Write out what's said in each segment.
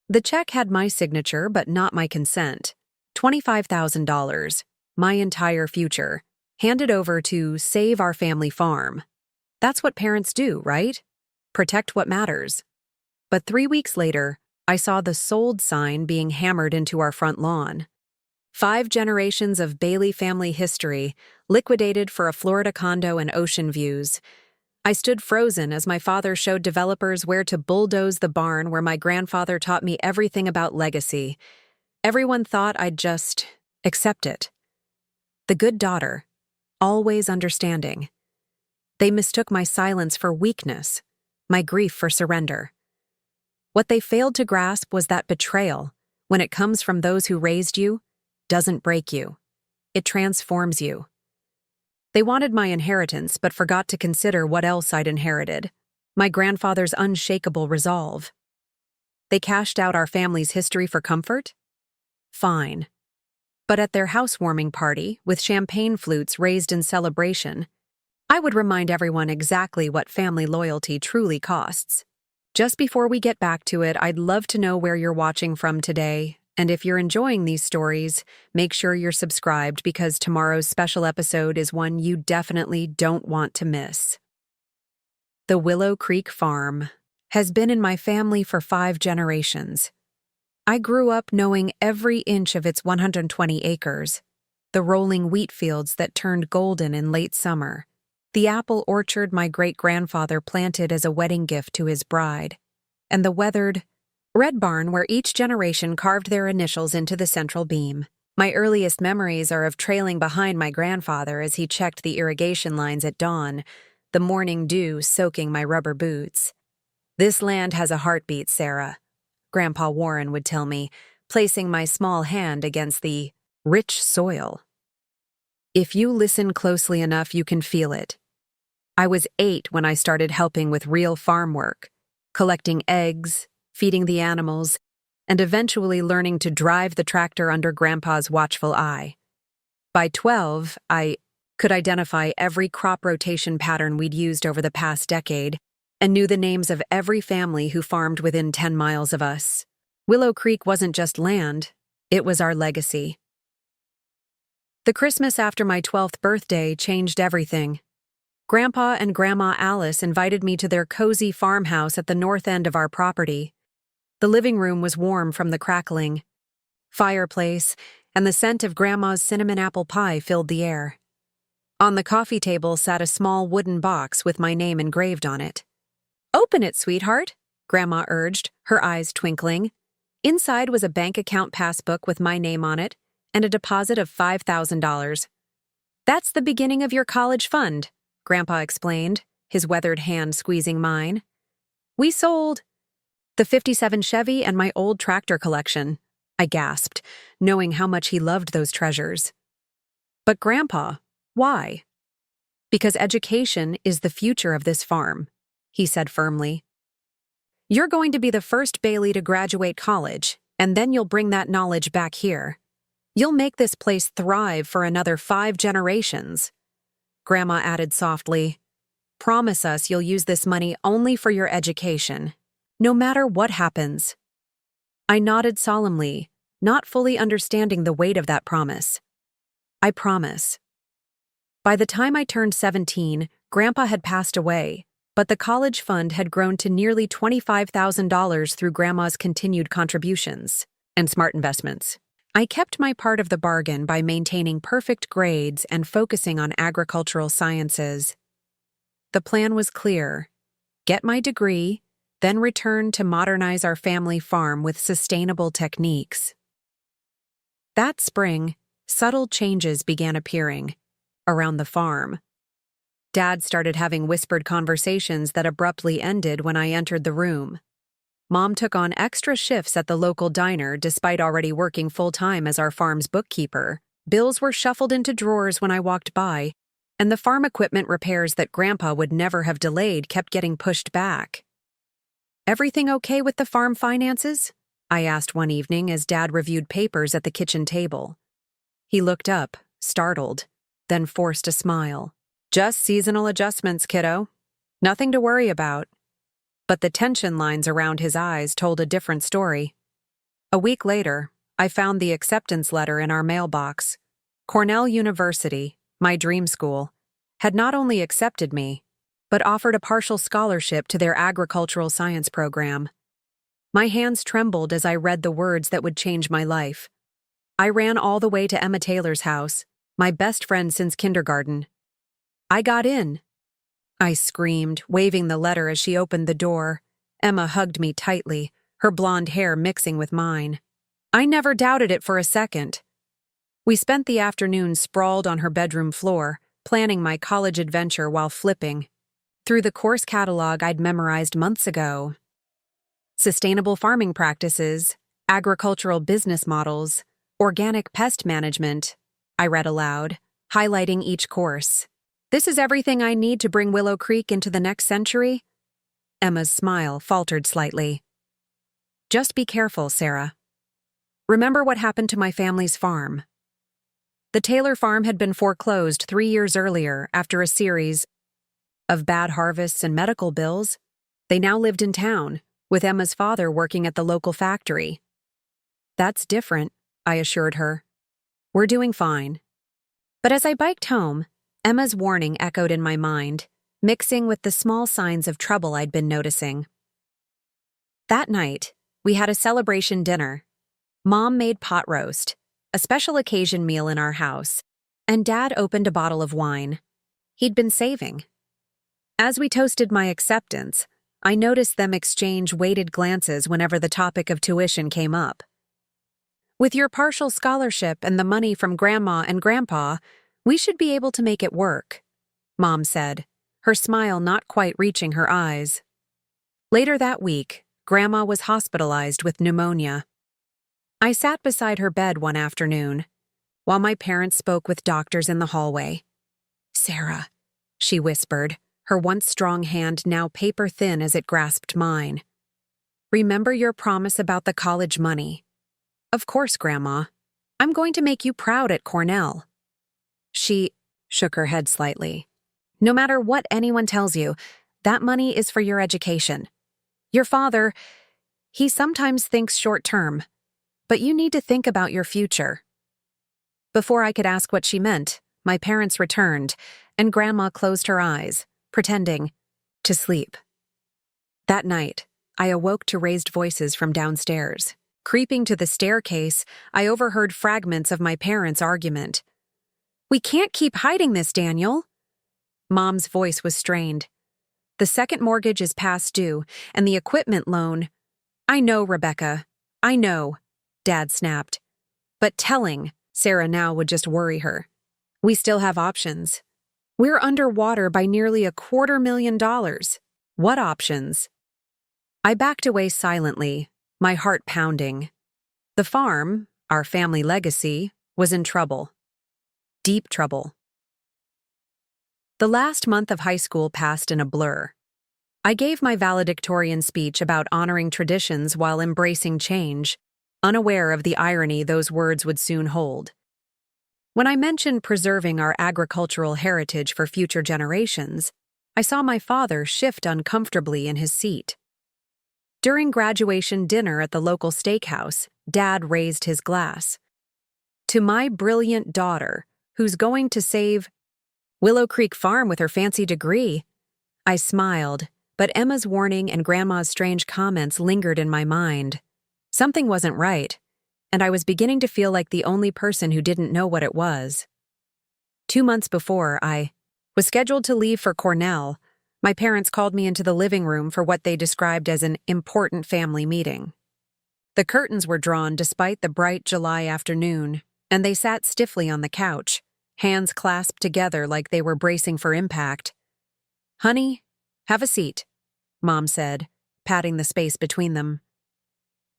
The check had my signature, but not my consent. $25,000, my entire future, handed over to save our family farm. That's what parents do, right? Protect what matters. But 3 weeks later, I saw the sold sign being hammered into our front lawn. 5 generations of Bailey family history, liquidated for a Florida condo and ocean views. I stood frozen as my father showed developers where to bulldoze the barn where my grandfather taught me everything about legacy. Everyone thought I'd just accept it. The good daughter, always understanding. They mistook my silence for weakness, my grief for surrender. What they failed to grasp was that betrayal, when it comes from those who raised you, doesn't break you. It transforms you. They wanted my inheritance but forgot to consider what else I'd inherited, my grandfather's unshakable resolve. They cashed out our family's history for comfort? Fine. But at their housewarming party, with champagne flutes raised in celebration, I would remind everyone exactly what family loyalty truly costs. Just before we get back to it, I'd love to know where you're watching from today. And if you're enjoying these stories, make sure you're subscribed because tomorrow's special episode is one you definitely don't want to miss. The Willow Creek Farm has been in my family for 5 generations. I grew up knowing every inch of its 120 acres, the rolling wheat fields that turned golden in late summer, the apple orchard my great-grandfather planted as a wedding gift to his bride, and the weathered red barn where each generation carved their initials into the central beam. My earliest memories are of trailing behind my grandfather as he checked the irrigation lines at dawn, the morning dew soaking my rubber boots. "This land has a heartbeat, Sarah," Grandpa Warren would tell me, placing my small hand against the rich soil. "If you listen closely enough, you can feel it." I was 8 when I started helping with real farm work, collecting eggs, feeding the animals, and eventually learning to drive the tractor under Grandpa's watchful eye. By 12, I could identify every crop rotation pattern we'd used over the past decade and knew the names of every family who farmed within 10 miles of us. Willow Creek wasn't just land, it was our legacy. The Christmas after my 12th birthday changed everything. Grandpa and Grandma Alice invited me to their cozy farmhouse at the north end of our property. The living room was warm from the crackling fireplace, and the scent of Grandma's cinnamon apple pie filled the air. On the coffee table sat a small wooden box with my name engraved on it. "Open it, sweetheart," Grandma urged, her eyes twinkling. Inside was a bank account passbook with my name on it and a deposit of $5,000. "That's the beginning of your college fund," Grandpa explained, his weathered hand squeezing mine. "We sold the '57 Chevy and my old tractor collection," I gasped, knowing how much he loved those treasures. "But Grandpa, why?" "Because education is the future of this farm," he said firmly. "You're going to be the first Bailey to graduate college, and then you'll bring that knowledge back here. You'll make this place thrive for another 5 generations." Grandma added softly, "Promise us you'll use this money only for your education, no matter what happens." I nodded solemnly, not fully understanding the weight of that promise. "I promise." By the time I turned 17, Grandpa had passed away, but the college fund had grown to nearly $25,000 through Grandma's continued contributions and smart investments. I kept my part of the bargain by maintaining perfect grades and focusing on agricultural sciences. The plan was clear: get my degree, then return to modernize our family farm with sustainable techniques. That spring, subtle changes began appearing around the farm. Dad started having whispered conversations that abruptly ended when I entered the room. Mom took on extra shifts at the local diner despite already working full-time as our farm's bookkeeper. Bills were shuffled into drawers when I walked by, and the farm equipment repairs that Grandpa would never have delayed kept getting pushed back. "Everything okay with the farm finances?" I asked one evening as Dad reviewed papers at the kitchen table. He looked up, startled, then forced a smile. "Just seasonal adjustments, kiddo. Nothing to worry about." But the tension lines around his eyes told a different story. A week later, I found the acceptance letter in our mailbox. Cornell University, my dream school, had not only accepted me, but offered a partial scholarship to their agricultural science program. My hands trembled as I read the words that would change my life. I ran all the way to Emma Taylor's house, my best friend since kindergarten. "I got in!" I screamed, waving the letter as she opened the door. Emma hugged me tightly, her blonde hair mixing with mine. I never doubted it for a second. We spent the afternoon sprawled on her bedroom floor, planning my college adventure while flipping through the course catalog I'd memorized months ago. Sustainable farming practices, agricultural business models, organic pest management, I read aloud, highlighting each course. "This is everything I need to bring Willow Creek into the next century?" Emma's smile faltered slightly. "Just be careful, Sarah. Remember what happened to my family's farm." The Taylor farm had been foreclosed 3 years earlier after a series of bad harvests and medical bills. They now lived in town, with Emma's father working at the local factory. "That's different," I assured her. "We're doing fine." But as I biked home, Emma's warning echoed in my mind, mixing with the small signs of trouble I'd been noticing. That night, we had a celebration dinner. Mom made pot roast, a special occasion meal in our house, and Dad opened a bottle of wine he'd been saving. As we toasted my acceptance, I noticed them exchange weighted glances whenever the topic of tuition came up. "With your partial scholarship and the money from Grandma and Grandpa, we should be able to make it work," Mom said, her smile not quite reaching her eyes. Later that week, Grandma was hospitalized with pneumonia. I sat beside her bed one afternoon, while my parents spoke with doctors in the hallway. "Sarah," she whispered, her once strong hand now paper-thin as it grasped mine. "Remember your promise about the college money." "Of course, Grandma. I'm going to make you proud at Cornell." She shook her head slightly. "No matter what anyone tells you, that money is for your education. Your father, he sometimes thinks short-term, but you need to think about your future." Before I could ask what she meant, my parents returned, and Grandma closed her eyes, pretending to sleep. That night, I awoke to raised voices from downstairs. Creeping to the staircase, I overheard fragments of my parents' argument. "We can't keep hiding this, Daniel." Mom's voice was strained. "The second mortgage is past due, and the equipment loan—" "I know, Rebecca. I know," Dad snapped. "But telling Sarah now would just worry her. We still have options. We're underwater by nearly $250,000. What options?" I backed away silently, my heart pounding. The farm, our family legacy, was in trouble. Deep trouble. The last month of high school passed in a blur. I gave my valedictorian speech about honoring traditions while embracing change, unaware of the irony those words would soon hold. When I mentioned preserving our agricultural heritage for future generations, I saw my father shift uncomfortably in his seat. During graduation dinner at the local steakhouse, Dad raised his glass. "To my brilliant daughter, who's going to save Willow Creek Farm with her fancy degree." I smiled, but Emma's warning and Grandma's strange comments lingered in my mind. Something wasn't right, and I was beginning to feel like the only person who didn't know what it was. 2 months before I was scheduled to leave for Cornell, my parents called me into the living room for what they described as an important family meeting. The curtains were drawn despite the bright July afternoon, and they sat stiffly on the couch, hands clasped together like they were bracing for impact. "Honey, have a seat," Mom said, patting the space between them.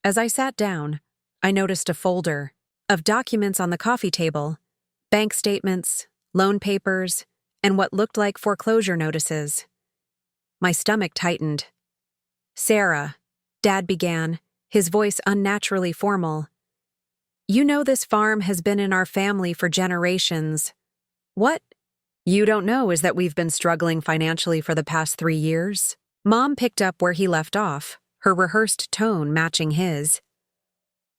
As I sat down, I noticed a folder of documents on the coffee table, bank statements, loan papers, and what looked like foreclosure notices. My stomach tightened. "Sarah," Dad began, his voice unnaturally formal. "You know this farm has been in our family for generations. What you don't know is that we've been struggling financially for the past 3 years." Mom picked up where he left off, her rehearsed tone matching his.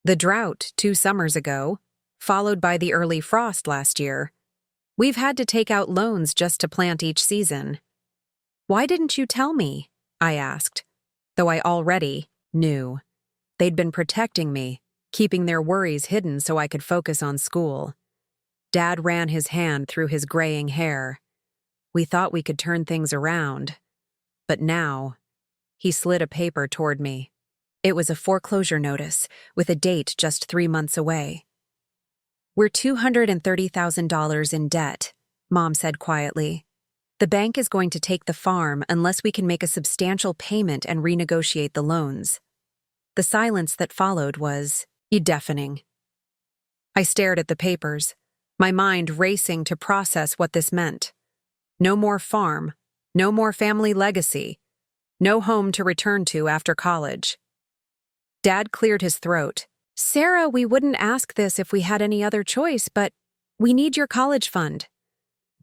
The drought 2 summers ago, followed by the early frost last year. We've had to take out loans just to plant each season. Why didn't you tell me? I asked, though I already knew. They'd been protecting me, keeping their worries hidden so I could focus on school. Dad ran his hand through his graying hair. We thought we could turn things around. But now, he slid a paper toward me. It was a foreclosure notice, with a date just 3 months away. We're $230,000 in debt, Mom said quietly. The bank is going to take the farm unless we can make a substantial payment and renegotiate the loans. The silence that followed was deafening. I stared at the papers, my mind racing to process what this meant. No more farm, no more family legacy, no home to return to after college. Dad cleared his throat. Sarah, we wouldn't ask this if we had any other choice, but we need your college fund.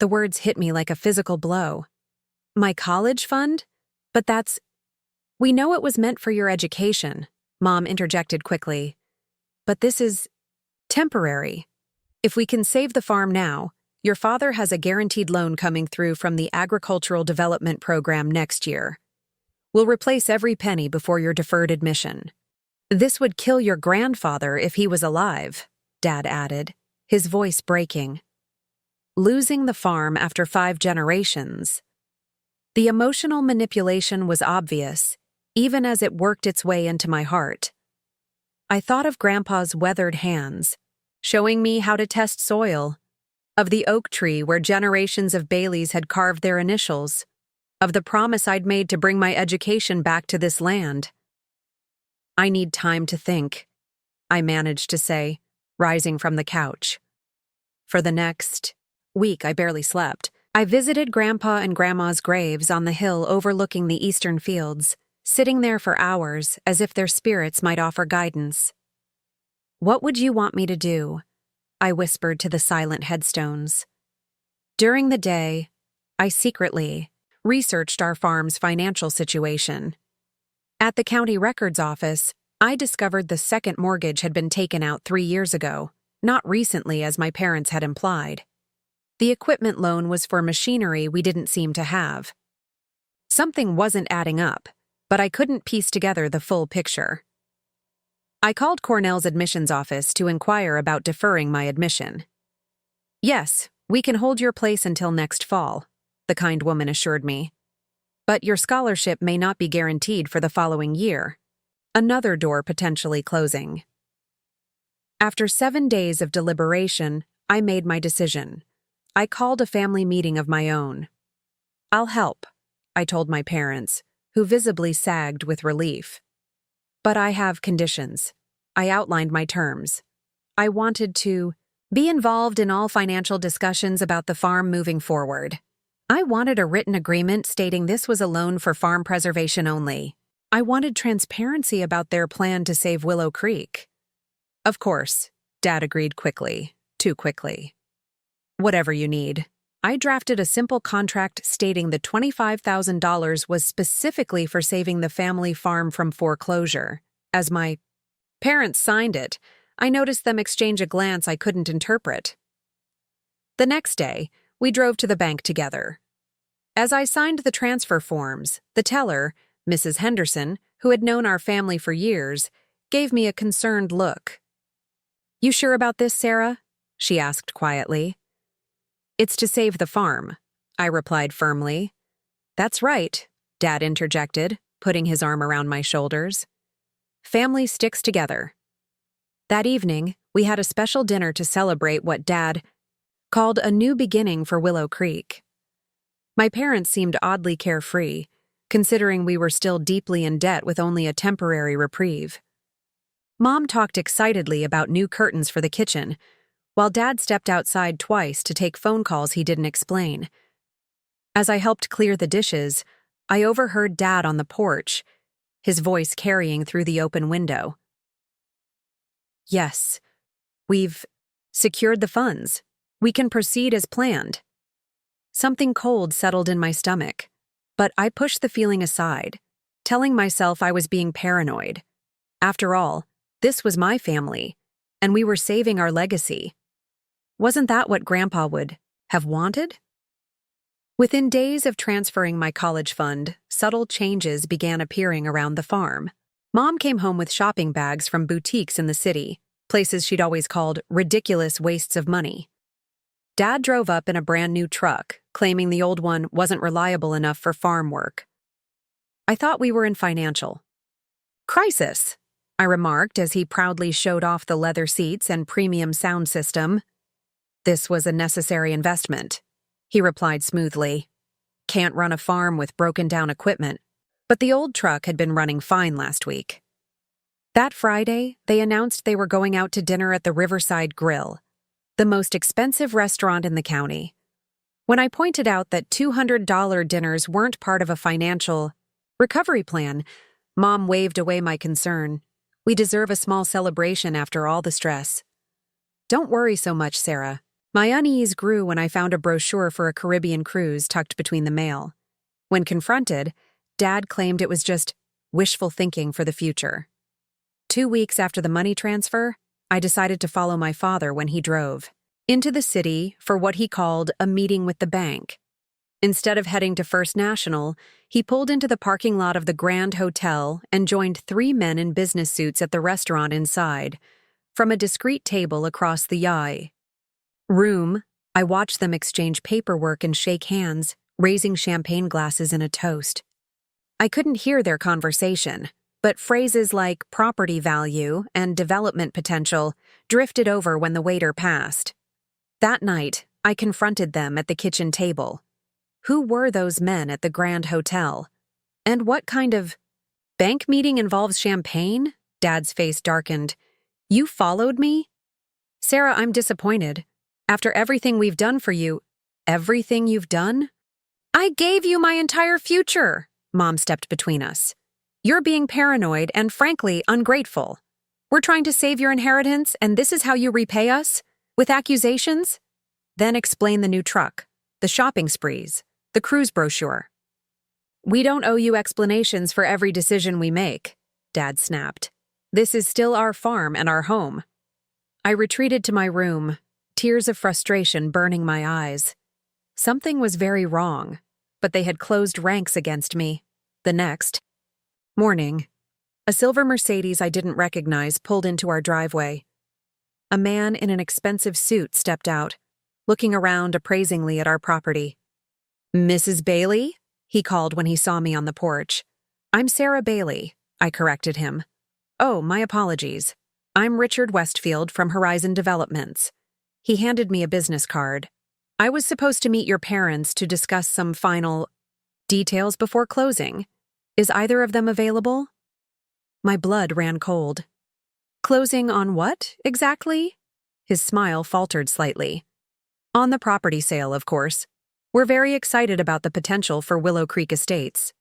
The words hit me like a physical blow. My college fund? But we know it was meant for your education, Mom interjected quickly. But this is temporary. If we can save the farm now, your father has a guaranteed loan coming through from the Agricultural Development Program next year. We'll replace every penny before your deferred admission. This would kill your grandfather if he was alive, Dad added, his voice breaking. Losing the farm after 5 generations. The emotional manipulation was obvious, even as it worked its way into my heart. I thought of Grandpa's weathered hands, showing me how to test soil, of the oak tree where generations of Baileys had carved their initials, of the promise I'd made to bring my education back to this land. I need time to think, I managed to say, rising from the couch. For the next week, I barely slept. I visited Grandpa and Grandma's graves on the hill overlooking the eastern fields, sitting there for hours as if their spirits might offer guidance. What would you want me to do? I whispered to the silent headstones. During the day, I secretly researched our farm's financial situation. At the county records office, I discovered the second mortgage had been taken out 3 years ago, not recently as my parents had implied. The equipment loan was for machinery we didn't seem to have. Something wasn't adding up, but I couldn't piece together the full picture. I called Cornell's admissions office to inquire about deferring my admission. Yes, we can hold your place until next fall, the kind woman assured me. But your scholarship may not be guaranteed for the following year. Another door potentially closing. After 7 days of deliberation, I made my decision. I called a family meeting of my own. I'll help, I told my parents, who visibly sagged with relief. But I have conditions. I outlined my terms. I wanted to be involved in all financial discussions about the farm moving forward. I wanted a written agreement stating this was a loan for farm preservation only. I wanted transparency about their plan to save Willow Creek. Of course, Dad agreed quickly, too quickly. Whatever you need. I drafted a simple contract stating the $25,000 was specifically for saving the family farm from foreclosure. As my parents signed it, I noticed them exchange a glance I couldn't interpret. The next day, we drove to the bank together. As I signed the transfer forms, the teller, Mrs. Henderson, who had known our family for years, gave me a concerned look. "You sure about this, Sarah?" she asked quietly. "It's to save the farm," I replied firmly. "That's right," Dad interjected, putting his arm around my shoulders. "Family sticks together." That evening, we had a special dinner to celebrate what Dad called a new beginning for Willow Creek. My parents seemed oddly carefree, considering we were still deeply in debt with only a temporary reprieve. Mom talked excitedly about new curtains for the kitchen, while Dad stepped outside twice to take phone calls he didn't explain. As I helped clear the dishes, I overheard Dad on the porch, his voice carrying through the open window. "Yes, we've secured the funds. We can proceed as planned." Something cold settled in my stomach, but I pushed the feeling aside, telling myself I was being paranoid. After all, This was my family, and we were saving our legacy. Wasn't that what Grandpa would have wanted? Within days of transferring my college fund, subtle changes began appearing around the farm. Mom came home with shopping bags from boutiques in the city, places she'd always called ridiculous wastes of money. Dad drove up in a brand new truck, claiming the old one wasn't reliable enough for farm work. I thought we were in financial crisis, I remarked as he proudly showed off the leather seats and premium sound system. This was a necessary investment, he replied smoothly. Can't run a farm with broken-down equipment. But the old truck had been running fine last week. That Friday, they announced they were going out to dinner at the Riverside Grill, the most expensive restaurant in the county. When I pointed out that $200 dinners weren't part of a financial recovery plan, Mom waved away my concern. We deserve a small celebration after all the stress. Don't worry so much, Sarah. My unease grew when I found a brochure for a Caribbean cruise tucked between the mail. When confronted, Dad claimed it was just wishful thinking for the future. 2 weeks after the money transfer, I decided to follow my father when he drove into the city for what he called a meeting with the bank. Instead of heading to First National, he pulled into the parking lot of the Grand Hotel and joined 3 men in business suits at the restaurant inside, from a discreet table across the room. I watched them exchange paperwork and shake hands, raising champagne glasses in a toast. I couldn't hear their conversation, but phrases like property value and development potential drifted over when the waiter passed. That night, I confronted them at the kitchen table. Who were those men at the Grand Hotel? And what kind of bank meeting involves champagne? Dad's face darkened. You followed me? Sarah, I'm disappointed. After everything we've done for you, everything you've done? I gave you my entire future. Mom stepped between us. You're being paranoid and, frankly, ungrateful. We're trying to save your inheritance, and this is how you repay us? With accusations? Then explain the new truck, the shopping sprees, the cruise brochure. We don't owe you explanations for every decision we make, Dad snapped. This is still our farm and our home. I retreated to my room, tears of frustration burning my eyes. Something was very wrong, but they had closed ranks against me. The next morning, a silver Mercedes I didn't recognize pulled into our driveway. A man in an expensive suit stepped out, looking around appraisingly at our property. Mrs. Bailey? He called when he saw me on the porch. I'm Sarah Bailey, I corrected him. Oh, my apologies. I'm Richard Westfield from Horizon Developments. He handed me a business card. I was supposed to meet your parents to discuss some final details before closing. Is either of them available? My blood ran cold. Closing on what, exactly? His smile faltered slightly. On the property sale, of course. We're very excited about the potential for Willow Creek Estates.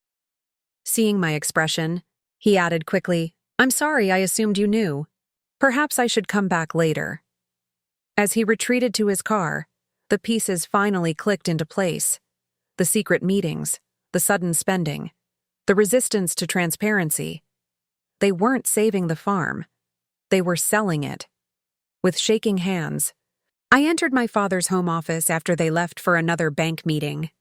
Seeing my expression, he added quickly, I'm sorry, I assumed you knew. Perhaps I should come back later. As he retreated to his car, the pieces finally clicked into place. The secret meetings, the sudden spending, the resistance to transparency. They weren't saving the farm. They were selling it. With shaking hands, I entered my father's home office after they left for another bank meeting.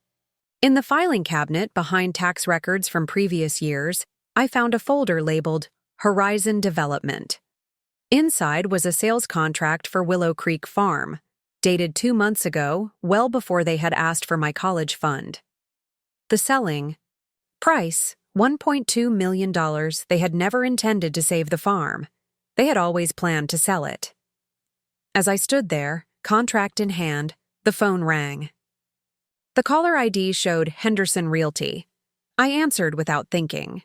In the filing cabinet behind tax records from previous years, I found a folder labeled Horizon Development. Inside was a sales contract for Willow Creek Farm, dated 2 months ago, well before they had asked for my college fund. The selling price, $1.2 million. They had never intended to save the farm. They had always planned to sell it. As I stood there, contract in hand, the phone rang. The caller ID showed Henderson Realty. I answered without thinking.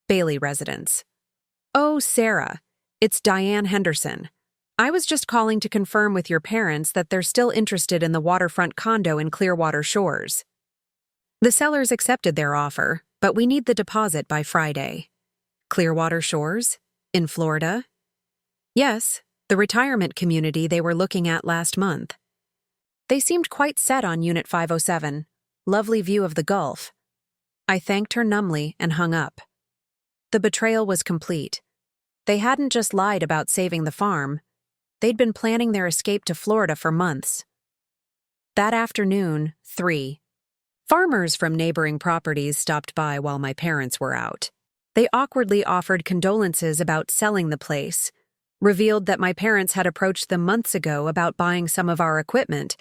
Bailey Residence. Oh, Sarah, it's Diane Henderson. I was just calling to confirm with your parents that they're still interested in the waterfront condo in Clearwater Shores. The sellers accepted their offer, but we need the deposit by Friday. Clearwater Shores? In Florida? Yes, the retirement community they were looking at last month. They seemed quite set on Unit 507. Lovely view of the Gulf. I thanked her numbly and hung up. The betrayal was complete. They hadn't just lied about saving the farm. They'd been planning their escape to Florida for months. That afternoon, 3 farmers from neighboring properties stopped by while my parents were out. They awkwardly offered condolences about selling the place, revealed that my parents had approached them months ago about buying some of our equipment,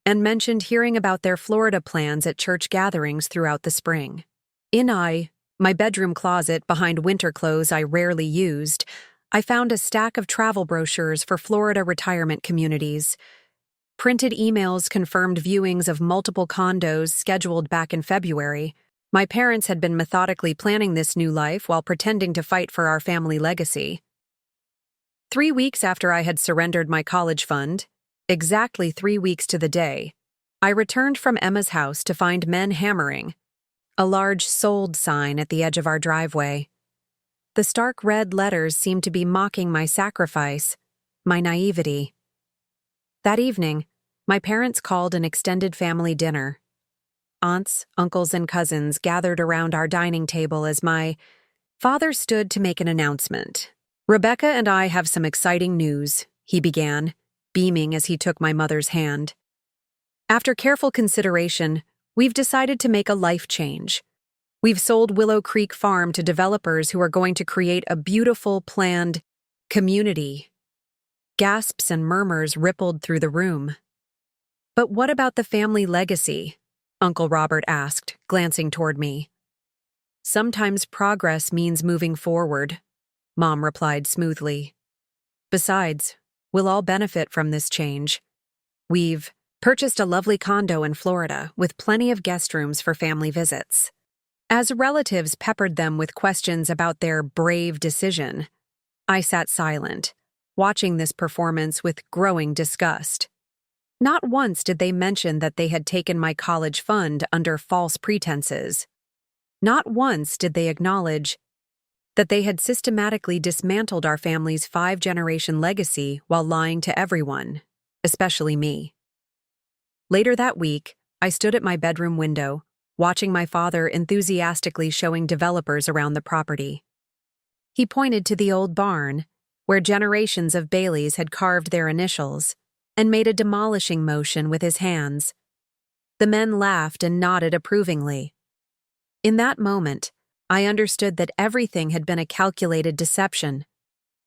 and mentioned hearing about their Florida plans at church gatherings throughout the spring. My bedroom closet behind winter clothes I rarely used, I found a stack of travel brochures for Florida retirement communities. Printed emails confirmed viewings of multiple condos scheduled back in February. My parents had been methodically planning this new life while pretending to fight for our family legacy. 3 weeks after I had surrendered my college fund, exactly 3 weeks to the day, I returned from Emma's house to find men hammering a large "sold" sign at the edge of our driveway. The stark red letters seemed to be mocking my sacrifice, my naivety. That evening, my parents called an extended family dinner. Aunts, uncles, and cousins gathered around our dining table as my father stood to make an announcement. "Rebecca and I have some exciting news," he began, beaming as he took my mother's hand. "After careful consideration, we've decided to make a life change. We've sold Willow Creek Farm to developers who are going to create a beautiful, planned community." Gasps and murmurs rippled through the room. "But what about the family legacy?" Uncle Robert asked, glancing toward me. "Sometimes progress means moving forward," Mom replied smoothly. "Besides, we'll all benefit from this change. We've purchased a lovely condo in Florida with plenty of guest rooms for family visits." As relatives peppered them with questions about their brave decision, I sat silent, watching this performance with growing disgust. Not once did they mention that they had taken my college fund under false pretenses. Not once did they acknowledge that they had systematically dismantled our family's 5-generation legacy while lying to everyone, especially me. Later that week, I stood at my bedroom window, watching my father enthusiastically showing developers around the property. He pointed to the old barn, where generations of Baileys had carved their initials, and made a demolishing motion with his hands. The men laughed and nodded approvingly. In that moment, I understood that everything had been a calculated deception.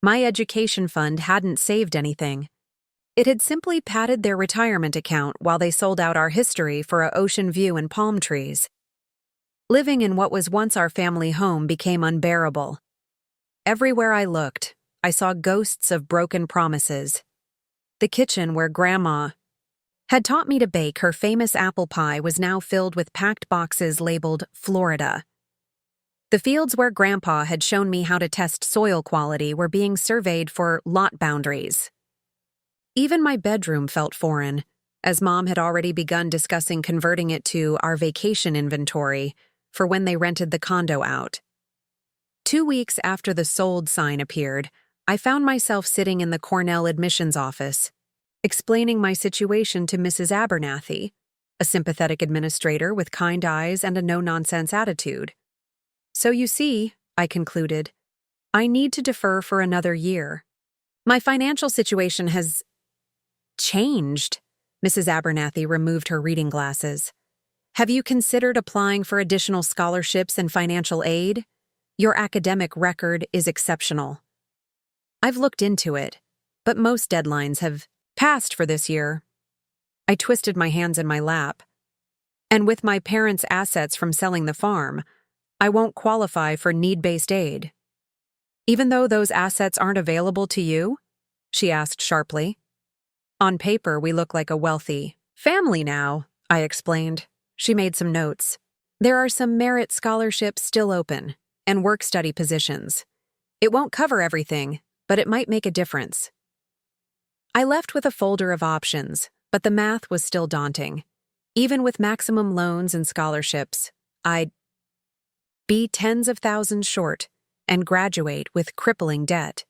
My education fund hadn't saved anything. It had simply padded their retirement account while they sold out our history for an ocean view and palm trees. Living in what was once our family home became unbearable. Everywhere I looked, I saw ghosts of broken promises. The kitchen where Grandma had taught me to bake her famous apple pie was now filled with packed boxes labeled Florida. The fields where Grandpa had shown me how to test soil quality were being surveyed for lot boundaries. Even my bedroom felt foreign, as Mom had already begun discussing converting it to our vacation inventory for when they rented the condo out. 2 weeks after the "sold" sign appeared, I found myself sitting in the Cornell admissions office, explaining my situation to Mrs. Abernathy, a sympathetic administrator with kind eyes and a no-nonsense attitude. "So you see," I concluded, "I need to defer for another year. My financial situation has changed." Mrs. Abernathy removed her reading glasses. "Have you considered applying for additional scholarships and financial aid? Your academic record is exceptional." "I've looked into it, but most deadlines have passed for this year." I twisted my hands in my lap. "And with my parents' assets from selling the farm, I won't qualify for need-based aid." "Even though those assets aren't available to you?" she asked sharply. "On paper, we look like a wealthy family now," I explained. She made some notes. "There are some merit scholarships still open, and work-study positions. It won't cover everything, but it might make a difference." I left with a folder of options, but the math was still daunting. Even with maximum loans and scholarships, I'd be tens of thousands short and graduate with crippling debt.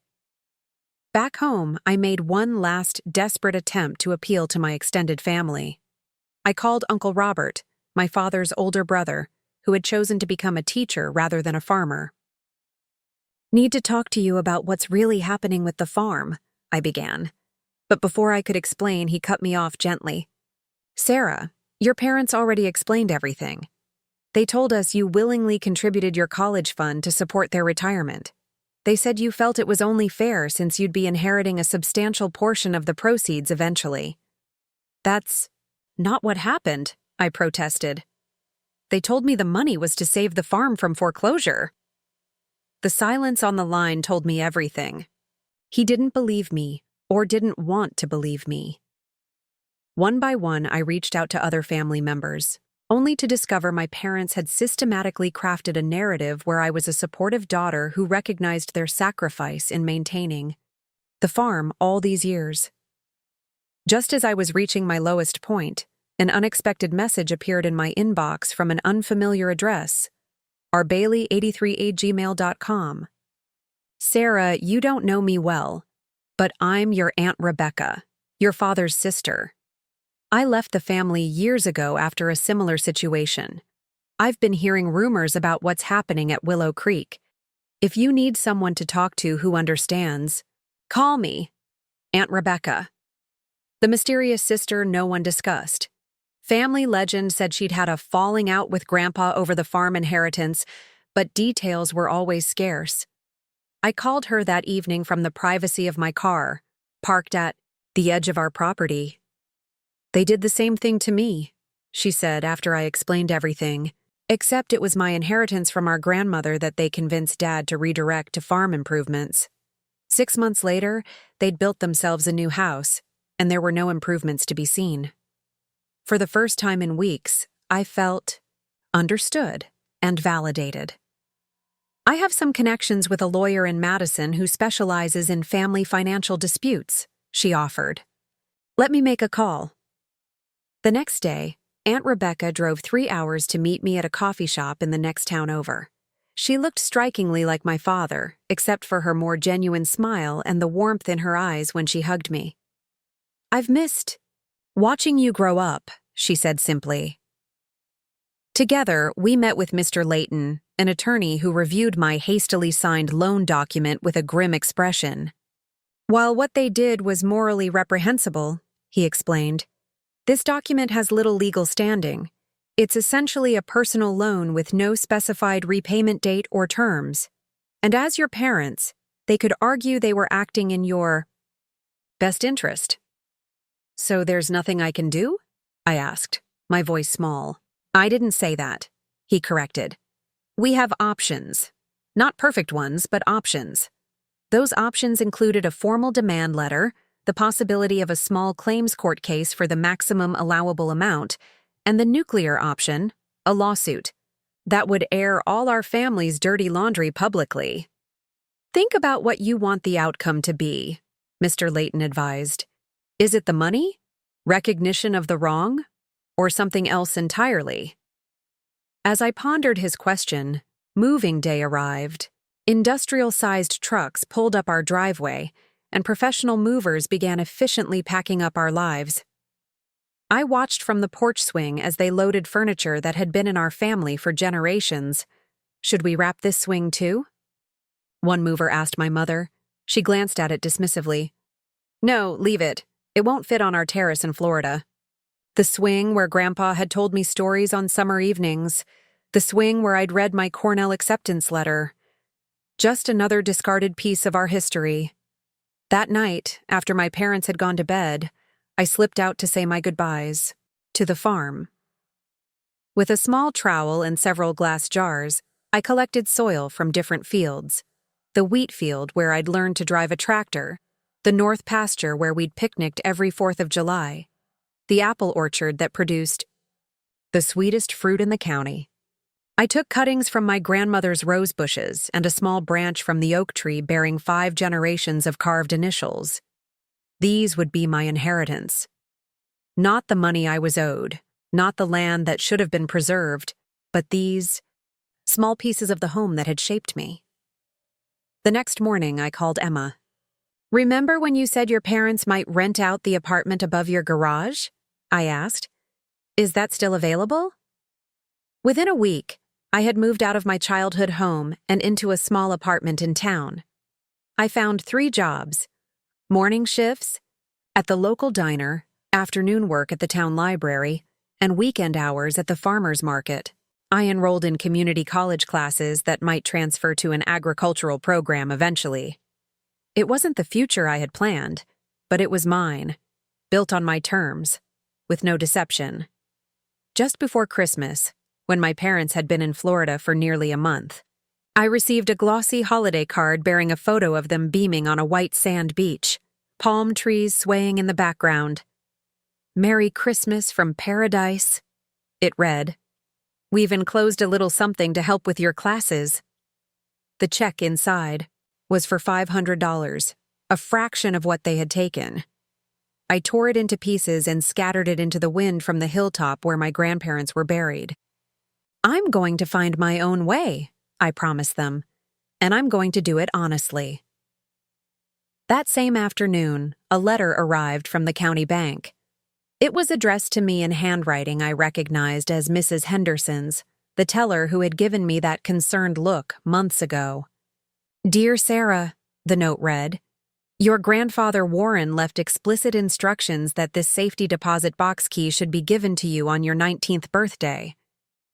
Back home, I made one last desperate attempt to appeal to my extended family. I called Uncle Robert, my father's older brother, who had chosen to become a teacher rather than a farmer. Need to talk to you about what's really happening with the farm, I began. But before I could explain, he cut me off gently. Sarah, your parents already explained everything. They told us you willingly contributed your college fund to support their retirement. They said you felt it was only fair since you'd be inheriting a substantial portion of the proceeds eventually. That's not what happened, I protested. They told me the money was to save the farm from foreclosure. The silence on the line told me everything. He didn't believe me, or didn't want to believe me. One by one, I reached out to other family members, only to discover my parents had systematically crafted a narrative where I was a supportive daughter who recognized their sacrifice in maintaining the farm all these years. Just as I was reaching my lowest point, an unexpected message appeared in my inbox from an unfamiliar address, rbailey83@gmail.com. Sarah, you don't know me well, but I'm your Aunt Rebecca, your father's sister. I left the family years ago after a similar situation. I've been hearing rumors about what's happening at Willow Creek. If you need someone to talk to who understands, call me, Aunt Rebecca. The mysterious sister no one discussed. Family legend said she'd had a falling out with Grandpa over the farm inheritance, but details were always scarce. I called her that evening from the privacy of my car, parked at the edge of our property. They did the same thing to me, she said after I explained everything, except it was my inheritance from our grandmother that they convinced Dad to redirect to farm improvements. 6 months later, they'd built themselves a new house, and there were no improvements to be seen. For the first time in weeks, I felt understood and validated. I have some connections with a lawyer in Madison who specializes in family financial disputes, she offered. Let me make a call. The next day, Aunt Rebecca drove 3 hours to meet me at a coffee shop in the next town over. She looked strikingly like my father, except for her more genuine smile and the warmth in her eyes when she hugged me. I've missed watching you grow up, she said simply. Together, we met with Mr. Layton, an attorney who reviewed my hastily signed loan document with a grim expression. While what they did was morally reprehensible, he explained, this document has little legal standing. It's essentially a personal loan with no specified repayment date or terms. And as your parents, they could argue they were acting in your best interest. So there's nothing I can do? I asked, my voice small. I didn't say that, he corrected. We have options. Not perfect ones, but options. Those options included a formal demand letter, the possibility of a small claims court case for the maximum allowable amount, and the nuclear option, a lawsuit. That would air all our family's dirty laundry publicly. Think about what you want the outcome to be, Mr. Layton advised. Is it the money? Recognition of the wrong? Or something else entirely? As I pondered his question, moving day arrived. Industrial-sized trucks pulled up our driveway, and professional movers began efficiently packing up our lives. I watched from the porch swing as they loaded furniture that had been in our family for generations. Should we wrap this swing too? One mover asked my mother. She glanced at it dismissively. No, leave it. It won't fit on our terrace in Florida. The swing where Grandpa had told me stories on summer evenings. The swing where I'd read my Cornell acceptance letter. Just another discarded piece of our history. That night, after my parents had gone to bed, I slipped out to say my goodbyes to the farm. With a small trowel and several glass jars, I collected soil from different fields. The wheat field where I'd learned to drive a tractor, the north pasture where we'd picnicked every 4th of July, the apple orchard that produced the sweetest fruit in the county. I took cuttings from my grandmother's rose bushes and a small branch from the oak tree bearing 5 generations of carved initials. These would be my inheritance. Not the money I was owed, not the land that should have been preserved, but these small pieces of the home that had shaped me. The next morning, I called Emma. Remember when you said your parents might rent out the apartment above your garage? I asked. Is that still available? Within a week, I had moved out of my childhood home and into a small apartment in town. I found 3 jobs: morning shifts at the local diner, afternoon work at the town library, and weekend hours at the farmer's market. I enrolled in community college classes that might transfer to an agricultural program eventually. It wasn't the future I had planned, but it was mine, built on my terms, with no deception. Just before Christmas, when my parents had been in Florida for nearly a month, I received a glossy holiday card bearing a photo of them beaming on a white sand beach, palm trees swaying in the background. "Merry Christmas from Paradise," it read. "We've enclosed a little something to help with your classes." The check inside was for $500, a fraction of what they had taken. I tore it into pieces and scattered it into the wind from the hilltop where my grandparents were buried. "I'm going to find my own way," I promised them, "and I'm going to do it honestly." That same afternoon, a letter arrived from the county bank. It was addressed to me in handwriting I recognized as Mrs. Henderson's, the teller who had given me that concerned look months ago. "Dear Sarah," the note read, "your grandfather Warren left explicit instructions that this safety deposit box key should be given to you on your 19th birthday.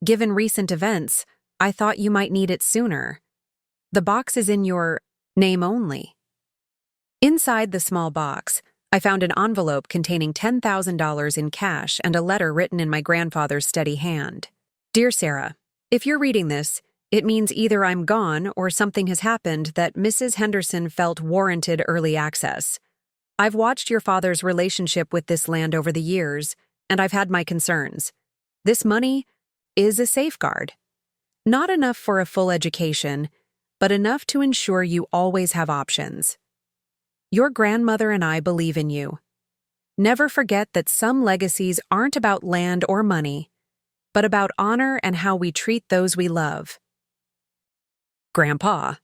Given recent events, I thought you might need it sooner. The box is in your name only." Inside the small box, I found an envelope containing $10,000 in cash and a letter written in my grandfather's steady hand. "Dear Sarah, if you're reading this, it means either I'm gone or something has happened that Mrs. Henderson felt warranted early access. I've watched your father's relationship with this land over the years, and I've had my concerns. This money is a safeguard. Not enough for a full education, but enough to ensure you always have options. Your grandmother and I believe in you. Never forget that some legacies aren't about land or money, but about honor and how we treat those we love. Grandpa."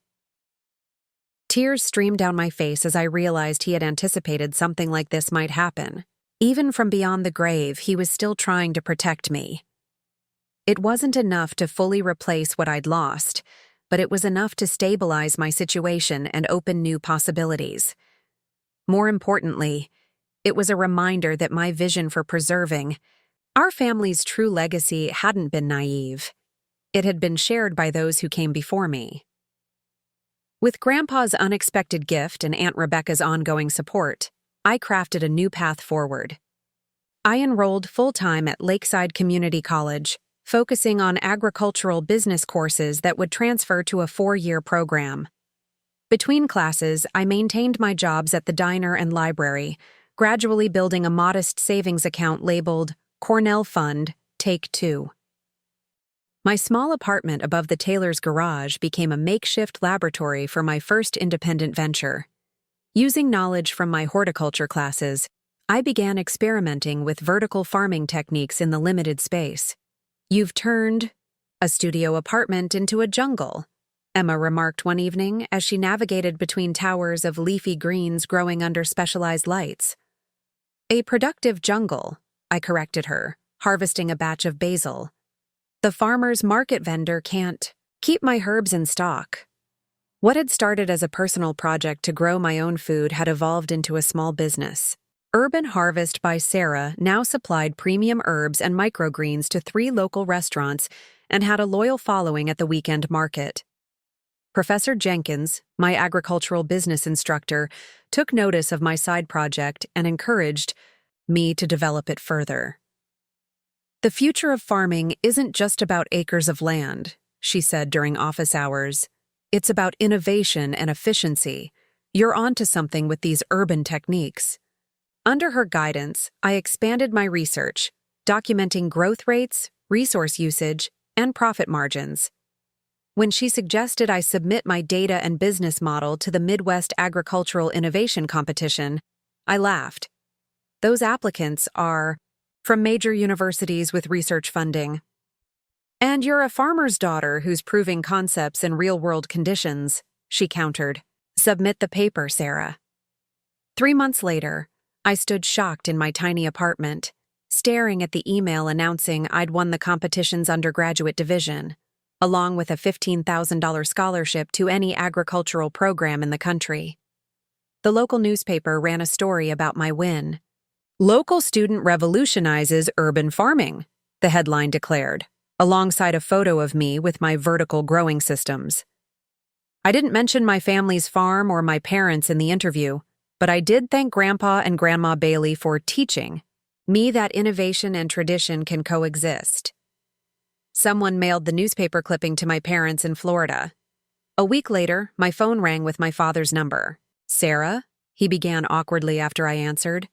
Tears streamed down my face as I realized he had anticipated something like this might happen. Even from beyond the grave, he was still trying to protect me. It wasn't enough to fully replace what I'd lost, but it was enough to stabilize my situation and open new possibilities. More importantly, it was a reminder that my vision for preserving our family's true legacy hadn't been naive. It had been shared by those who came before me. With Grandpa's unexpected gift and Aunt Rebecca's ongoing support, I crafted a new path forward. I enrolled full-time at Lakeside Community College, focusing on agricultural business courses that would transfer to a 4-year program. Between classes, I maintained my jobs at the diner and library, gradually building a modest savings account labeled Cornell Fund, Take 2. My small apartment above the tailor's garage became a makeshift laboratory for my first independent venture. Using knowledge from my horticulture classes, I began experimenting with vertical farming techniques in the limited space. "You've turned a studio apartment into a jungle," Emma remarked one evening as she navigated between towers of leafy greens growing under specialized lights. "A productive jungle," I corrected her, harvesting a batch of basil. "The farmer's market vendor can't keep my herbs in stock." What had started as a personal project to grow my own food had evolved into a small business. Urban Harvest by Sarah now supplied premium herbs and microgreens to 3 local restaurants and had a loyal following at the weekend market. Professor Jenkins, my agricultural business instructor, took notice of my side project and encouraged me to develop it further. "The future of farming isn't just about acres of land," she said during office hours. "It's about innovation and efficiency. You're onto something with these urban techniques." Under her guidance, I expanded my research, documenting growth rates, resource usage, and profit margins. When she suggested I submit my data and business model to the Midwest Agricultural Innovation Competition, I laughed. Those applicants are from major universities with research funding. "And you're a farmer's daughter who's proving concepts in real-world conditions," she countered. "Submit the paper, Sarah." 3 months later, I stood shocked in my tiny apartment, staring at the email announcing I'd won the competition's undergraduate division. along with a $15,000 scholarship to any agricultural program in the country. The local newspaper ran a story about my win. "Local student revolutionizes urban farming," the headline declared, alongside a photo of me with my vertical growing systems. I didn't mention my family's farm or my parents in the interview, but I did thank Grandpa and Grandma Bailey for teaching me that innovation and tradition can coexist. Someone mailed the newspaper clipping to my parents in Florida. A week later, my phone rang with my father's number. "Sarah," he began awkwardly after I answered,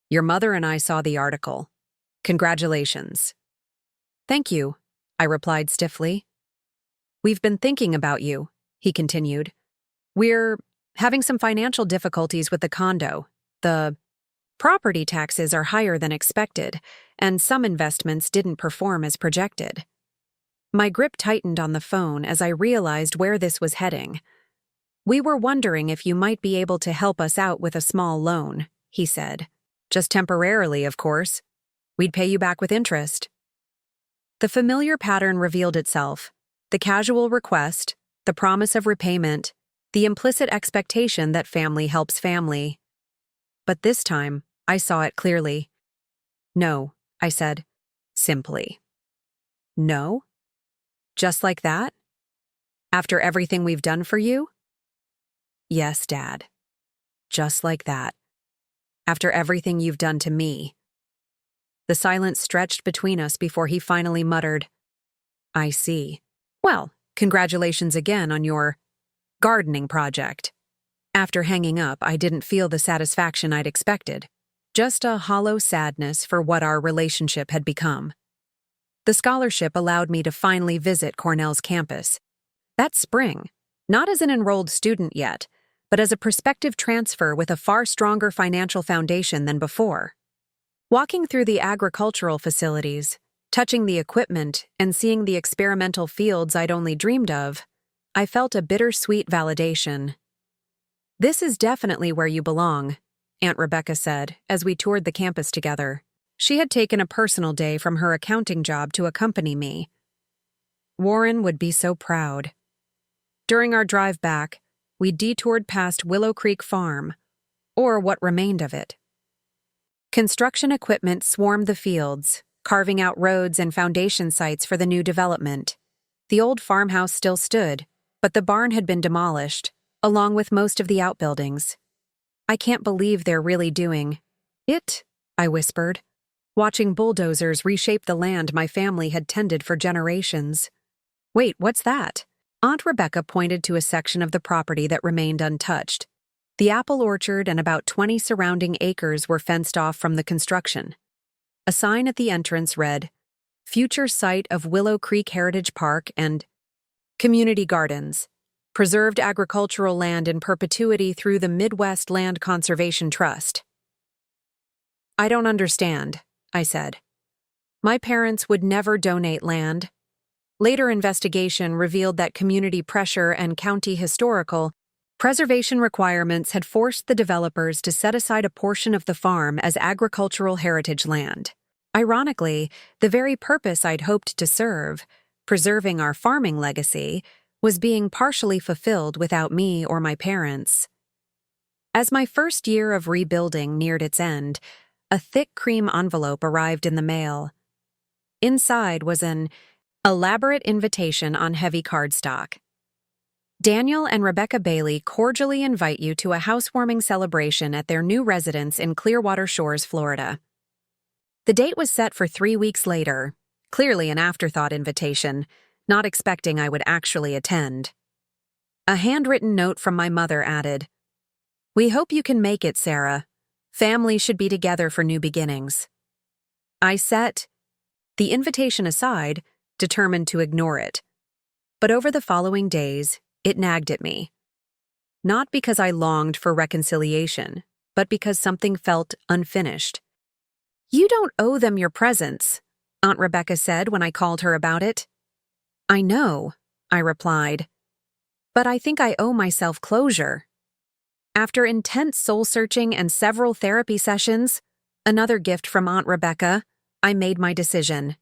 "your mother and I saw the article. Congratulations." "Thank you," I replied stiffly. "We've been thinking about you," he continued. "We're having some financial difficulties with the condo. The property taxes are higher than expected, and some investments didn't perform as projected." My grip tightened on the phone as I realized where this was heading. "We were wondering if you might be able to help us out with a small loan," he said. "Just temporarily, of course. We'd pay you back with interest." The familiar pattern revealed itself: the casual request, the promise of repayment, the implicit expectation that family helps family. But this time, I saw it clearly. "No," I said, simply. "No? Just like that? After everything we've done for you?" "Yes, Dad. Just like that. After everything you've done to me." The silence stretched between us before he finally muttered, "I see. Well, congratulations again on your gardening project." After hanging up, I didn't feel the satisfaction I'd expected, just a hollow sadness for what our relationship had become. The scholarship allowed me to finally visit Cornell's campus. That spring, not as an enrolled student yet, but as a prospective transfer with a far stronger financial foundation than before. Walking through the agricultural facilities, touching the equipment, and seeing the experimental fields I'd only dreamed of, I felt a bittersweet validation. "This is definitely where you belong," Aunt Rebecca said as we toured the campus together. She had taken a personal day from her accounting job to accompany me. Warren would be so proud. During our drive back, we detoured past Willow Creek Farm, or what remained of it. Construction equipment swarmed the fields, carving out roads and foundation sites for the new development. The old farmhouse still stood, but the barn had been demolished, along with most of the outbuildings. "I can't believe they're really doing it," I whispered, watching bulldozers reshape the land my family had tended for generations. "Wait, what's that?" Aunt Rebecca pointed to a section of the property that remained untouched. The apple orchard and about 20 surrounding acres were fenced off from the construction. A sign at the entrance read, "Future site of Willow Creek Heritage Park and Community Gardens. Preserved agricultural land in perpetuity through the Midwest Land Conservation Trust." "I don't understand," I said. "My parents would never donate land." Later investigation revealed that community pressure and county historical preservation requirements had forced the developers to set aside a portion of the farm as agricultural heritage land. Ironically, the very purpose I'd hoped to serve, preserving our farming legacy, was being partially fulfilled without me or my parents. As my first year of rebuilding neared its end, a thick cream envelope arrived in the mail. Inside was an elaborate invitation on heavy cardstock. "Daniel and Rebecca Bailey cordially invite you to a housewarming celebration at their new residence in Clearwater Shores, Florida." The date was set for 3 weeks later, clearly an afterthought invitation, not expecting I would actually attend. A handwritten note from my mother added, "We hope you can make it, Sarah. Family should be together for new beginnings." I set the invitation aside, determined to ignore it. But over the following days, it nagged at me. Not because I longed for reconciliation, but because something felt unfinished. "You don't owe them your presents," Aunt Rebecca said when I called her about it. "I know," I replied, "but I think I owe myself closure." After intense soul-searching and several therapy sessions, another gift from Aunt Rebecca, I made my decision.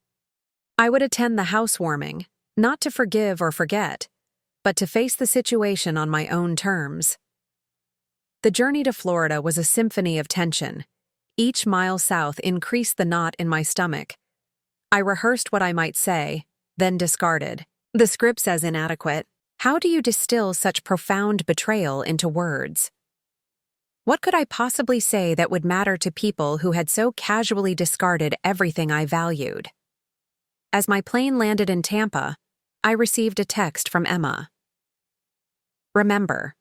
I would attend the housewarming, Not to forgive or forget, but to face the situation on my own terms. The journey to Florida was a symphony of tension. Each mile south increased the knot in my stomach. I rehearsed what I might say, then discarded. The script says inadequate. How do you distill such profound betrayal into words? What could I possibly say that would matter to people who had so casually discarded everything I valued? As my plane landed in Tampa, I received a text from Emma. Remember,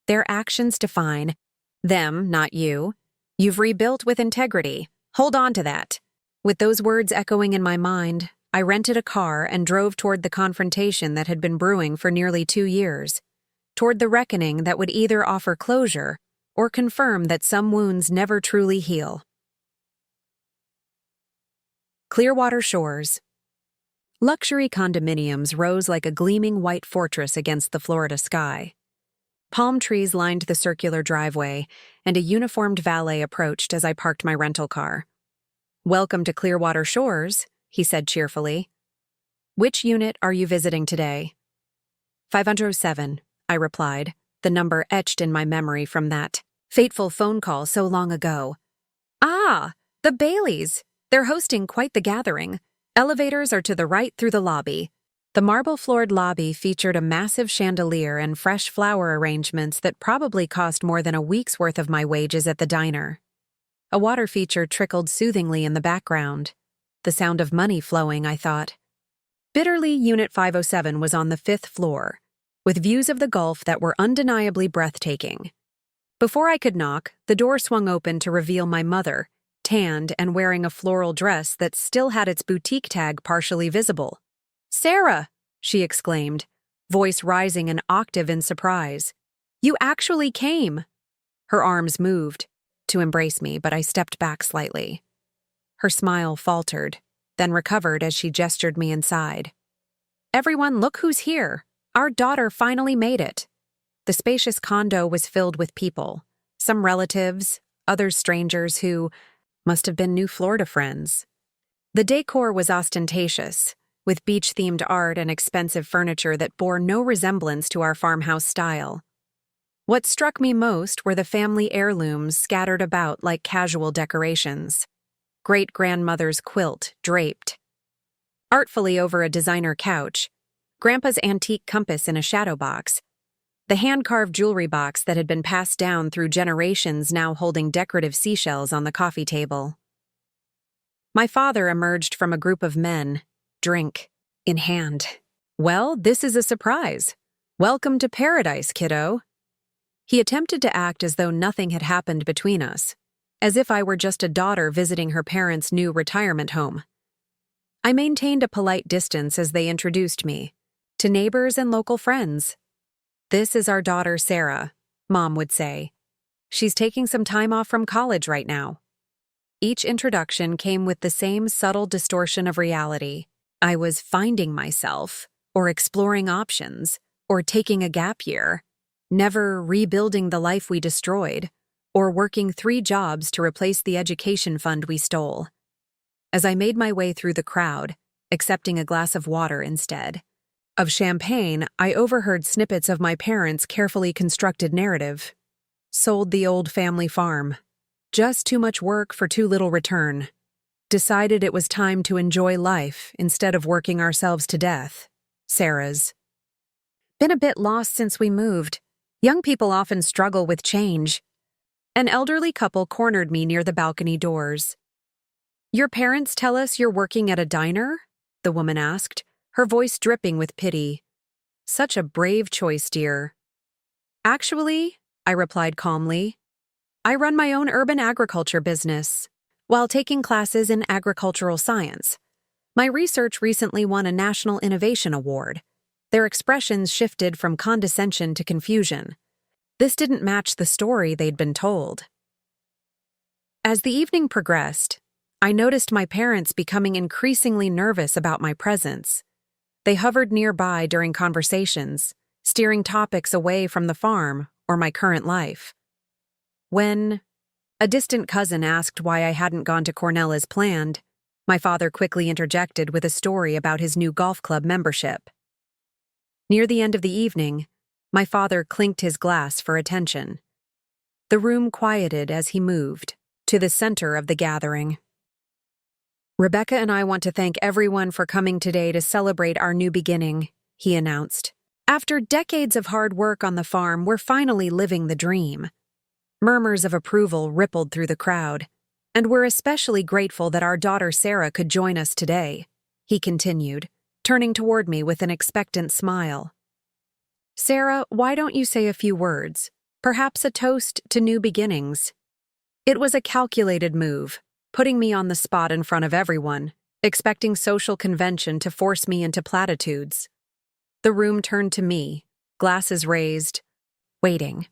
their actions define them, not you. You've rebuilt with integrity. Hold on to that. With those words echoing in my mind, I rented a car and drove toward the confrontation that had been brewing for nearly 2 years, toward the reckoning that would either offer closure or confirm that some wounds never truly heal. Clearwater Shores. Luxury condominiums rose like a gleaming white fortress against the Florida sky. Palm trees lined the circular driveway, and a uniformed valet approached as I parked my rental car. "Welcome to Clearwater Shores," he said cheerfully. "Which unit are you visiting today?" 507, I replied, the number etched in my memory from that fateful phone call so long ago. "Ah, the Baileys! They're hosting quite the gathering. Elevators are to the right through the lobby." The marble-floored lobby featured a massive chandelier and fresh flower arrangements that probably cost more than a week's worth of my wages at the diner. A water feature trickled soothingly in the background. The sound of money flowing, I thought. Bitterly, Unit 507 was on the 5th floor, with views of the Gulf that were undeniably breathtaking. Before I could knock, the door swung open to reveal my mother, tanned and wearing a floral dress that still had its boutique tag partially visible. "Sarah!" she exclaimed, voice rising an octave in surprise. "You actually came!" Her arms moved to embrace me, but I stepped back slightly. Her smile faltered, then recovered as she gestured me inside. "Everyone, look who's here! Our daughter finally made it!" The spacious condo was filled with people, some relatives, others strangers who must have been new Florida friends. The decor was ostentatious, with beach-themed art and expensive furniture that bore no resemblance to our farmhouse style. What struck me most were the family heirlooms scattered about like casual decorations. Great-grandmother's quilt draped artfully over a designer couch, Grandpa's antique compass in a shadow box, the hand-carved jewelry box that had been passed down through generations now holding decorative seashells on the coffee table. My father emerged from a group of men, drink in hand. "Well, this is a surprise. Welcome to paradise, kiddo." He attempted to act as though nothing had happened between us, as if I were just a daughter visiting her parents' new retirement home. I maintained a polite distance as they introduced me to neighbors and local friends. "This is our daughter, Sarah," Mom would say. "She's taking some time off from college right now." Each introduction came with the same subtle distortion of reality. I was finding myself, or exploring options, or taking a gap year, never rebuilding the life we destroyed, or working 3 jobs to replace the education fund we stole. As I made my way through the crowd, accepting a glass of water instead of champagne, I overheard snippets of my parents' carefully constructed narrative. Sold the old family farm. Just too much work for too little return. Decided it was time to enjoy life instead of working ourselves to death. Sarah's. "Been a bit lost since we moved. Young people often struggle with change." An elderly couple cornered me near the balcony doors. "Your parents tell us you're working at a diner?" the woman asked, her voice dripping with pity. "Such a brave choice, dear." "Actually," I replied calmly, "I run my own urban agriculture business while taking classes in agricultural science. My research recently won a National Innovation Award." Their expressions shifted from condescension to confusion. This didn't match the story they'd been told. As the evening progressed, I noticed my parents becoming increasingly nervous about my presence. They hovered nearby during conversations, steering topics away from the farm or my current life. When a distant cousin asked why I hadn't gone to Cornell as planned, my father quickly interjected with a story about his new golf club membership. Near the end of the evening, my father clinked his glass for attention. The room quieted as he moved to the center of the gathering. "Rebecca and I want to thank everyone for coming today to celebrate our new beginning," he announced. "After decades of hard work on the farm, we're finally living the dream." Murmurs of approval rippled through the crowd, "And we're especially grateful that our daughter Sarah could join us today," he continued, turning toward me with an expectant smile. "Sarah, why don't you say a few words? Perhaps a toast to new beginnings." It was a calculated move, putting me on the spot in front of everyone, expecting social convention to force me into platitudes. The room turned to me, glasses raised, waiting.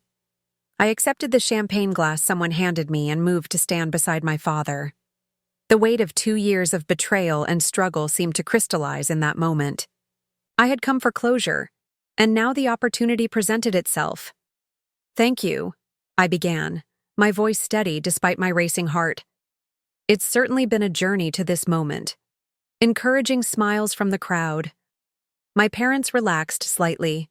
I accepted the champagne glass someone handed me and moved to stand beside my father. The weight of 2 years of betrayal and struggle seemed to crystallize in that moment. I had come for closure, and now the opportunity presented itself. "Thank you," I began, my voice steady despite my racing heart. It's certainly been a journey to this moment. Encouraging smiles from the crowd. My parents relaxed slightly.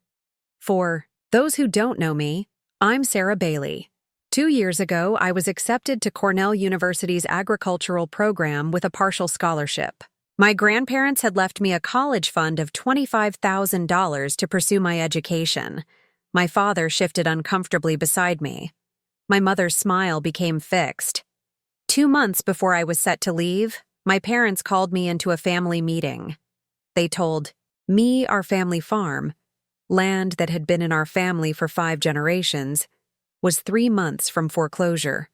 For those who don't know me, I'm Sarah Bailey. 2 years ago, I was accepted to Cornell University's agricultural program with a partial scholarship. My grandparents had left me a college fund of $25,000 to pursue my education. My father shifted uncomfortably beside me. My mother's smile became fixed. 2 months before I was set to leave, my parents called me into a family meeting. They told me our family farm, land that had been in our family for 5 generations, was 3 months from foreclosure.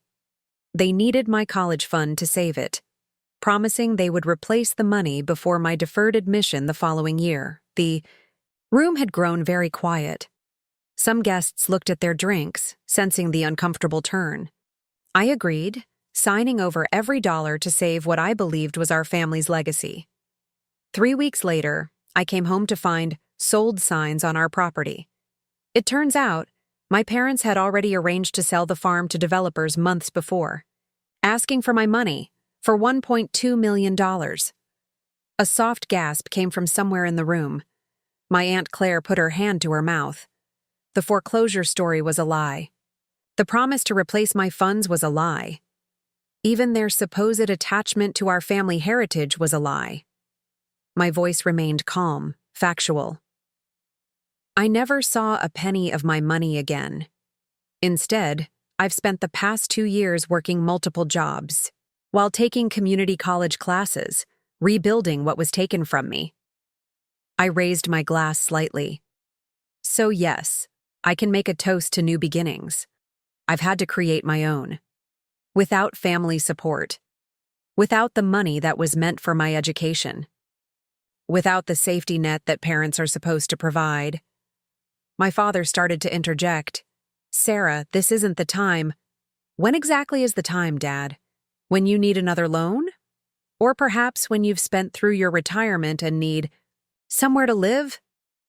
They needed my college fund to save it, promising they would replace the money before my deferred admission the following year. The room had grown very quiet. Some guests looked at their drinks, sensing the uncomfortable turn. I agreed, signing over every dollar to save what I believed was our family's legacy. 3 weeks later, I came home to find sold signs on our property. It turns out, my parents had already arranged to sell the farm to developers months before, asking for my money, for $1.2 million. A soft gasp came from somewhere in the room. My Aunt Claire put her hand to her mouth. The foreclosure story was a lie. The promise to replace my funds was a lie. Even their supposed attachment to our family heritage was a lie. My voice remained calm, factual. I never saw a penny of my money again. Instead, I've spent the past 2 years working multiple jobs, while taking community college classes, rebuilding what was taken from me. I raised my glass slightly. So yes, I can make a toast to new beginnings. I've had to create my own. Without family support. Without the money that was meant for my education. Without the safety net that parents are supposed to provide. My father started to interject. "Sarah, this isn't the time." "When exactly is the time, Dad? When you need another loan? Or perhaps when you've spent through your retirement and need somewhere to live?"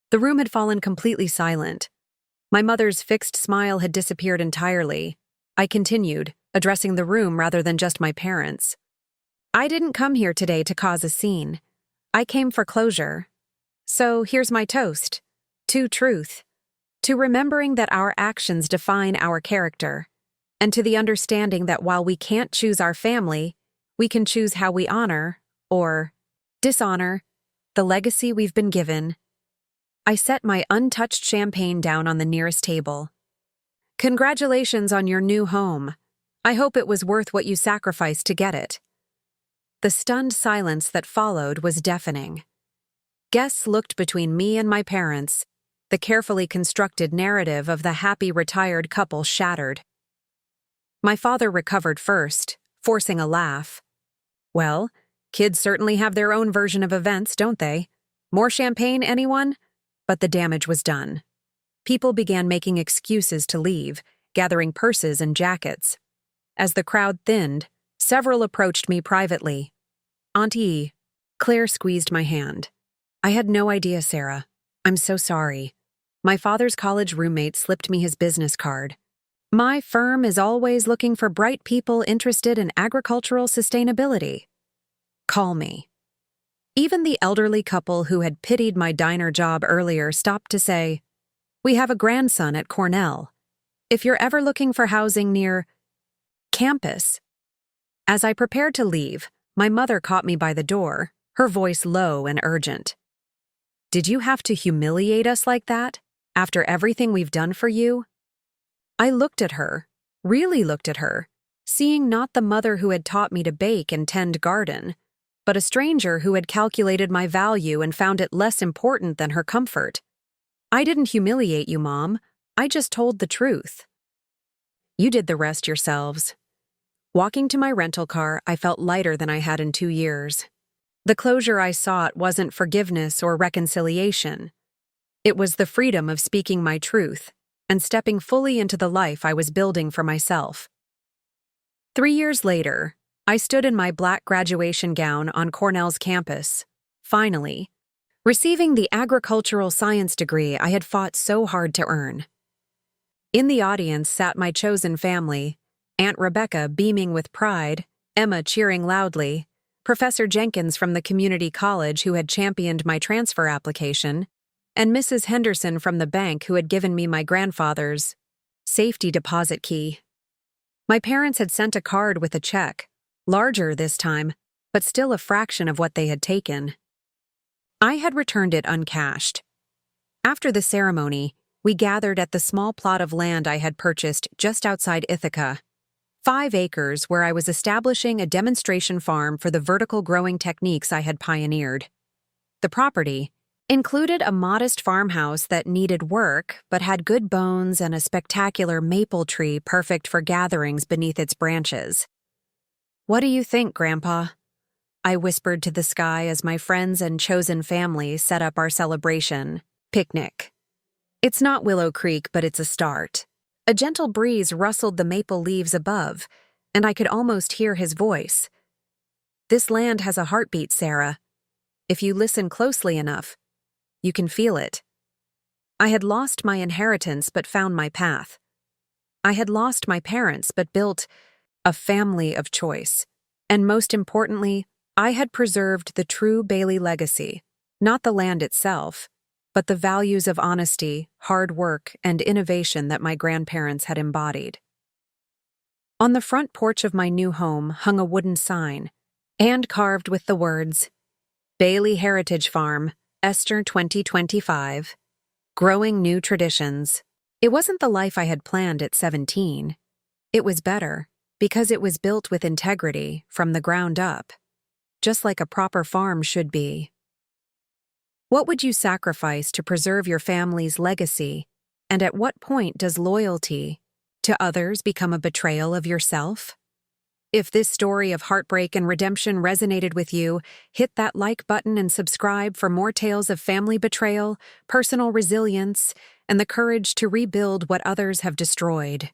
The room had fallen completely silent. My mother's fixed smile had disappeared entirely. I continued, addressing the room rather than just my parents. "I didn't come here today to cause a scene. I came for closure. So here's my toast. To truth. To remembering that our actions define our character. And to the understanding that while we can't choose our family, we can choose how we honor, or dishonor, the legacy we've been given." I set my untouched champagne down on the nearest table. "Congratulations on your new home. I hope it was worth what you sacrificed to get it." The stunned silence that followed was deafening. Guests looked between me and my parents. The carefully constructed narrative of the happy retired couple shattered. My father recovered first, forcing a laugh. "Well, kids certainly have their own version of events, don't they? More champagne, anyone?" But the damage was done. People began making excuses to leave, gathering purses and jackets. As the crowd thinned, several approached me privately. "Auntie," Claire squeezed my hand. "I had no idea, Sarah. I'm so sorry. My father's college roommate slipped me his business card. My firm is always looking for bright people interested in agricultural sustainability. Call me." Even the elderly couple who had pitied my diner job earlier stopped to say, "We have a grandson at Cornell. If you're ever looking for housing near campus." As I prepared to leave, my mother caught me by the door, her voice low and urgent. "Did you have to humiliate us like that, after everything we've done for you?" I looked at her, really looked at her, seeing not the mother who had taught me to bake and tend garden, but a stranger who had calculated my value and found it less important than her comfort. "I didn't humiliate you, Mom. I just told the truth. You did the rest yourselves." Walking to my rental car, I felt lighter than I had in 2 years. The closure I sought wasn't forgiveness or reconciliation. It was the freedom of speaking my truth and stepping fully into the life I was building for myself. 3 years later, I stood in my black graduation gown on Cornell's campus, finally, receiving the agricultural science degree I had fought so hard to earn. In the audience sat my chosen family, Aunt Rebecca beaming with pride, Emma cheering loudly, Professor Jenkins from the community college who had championed my transfer application, and Mrs. Henderson from the bank who had given me my grandfather's safety deposit key. My parents had sent a card with a check, larger this time, but still a fraction of what they had taken. I had returned it uncashed. After the ceremony, we gathered at the small plot of land I had purchased just outside Ithaca, 5 acres where I was establishing a demonstration farm for the vertical growing techniques I had pioneered. The property included a modest farmhouse that needed work but had good bones and a spectacular maple tree perfect for gatherings beneath its branches. "What do you think, Grandpa?" I whispered to the sky as my friends and chosen family set up our celebration picnic. It's not Willow Creek, but it's a start. A gentle breeze rustled the maple leaves above, and I could almost hear his voice. "This land has a heartbeat, Sarah. If you listen closely enough, you can feel it." I had lost my inheritance but found my path. I had lost my parents but built a family of choice. And most importantly, I had preserved the true Bailey legacy, not the land itself, but the values of honesty, hard work, and innovation that my grandparents had embodied. On the front porch of my new home hung a wooden sign, hand-carved with the words, "Bailey Heritage Farm, Esther 2025, Growing New Traditions." It wasn't the life I had planned at 17. It was better, because it was built with integrity from the ground up, just like a proper farm should be. What would you sacrifice to preserve your family's legacy, and at what point does loyalty to others become a betrayal of yourself? If this story of heartbreak and redemption resonated with you, hit that like button and subscribe for more tales of family betrayal, personal resilience, and the courage to rebuild what others have destroyed.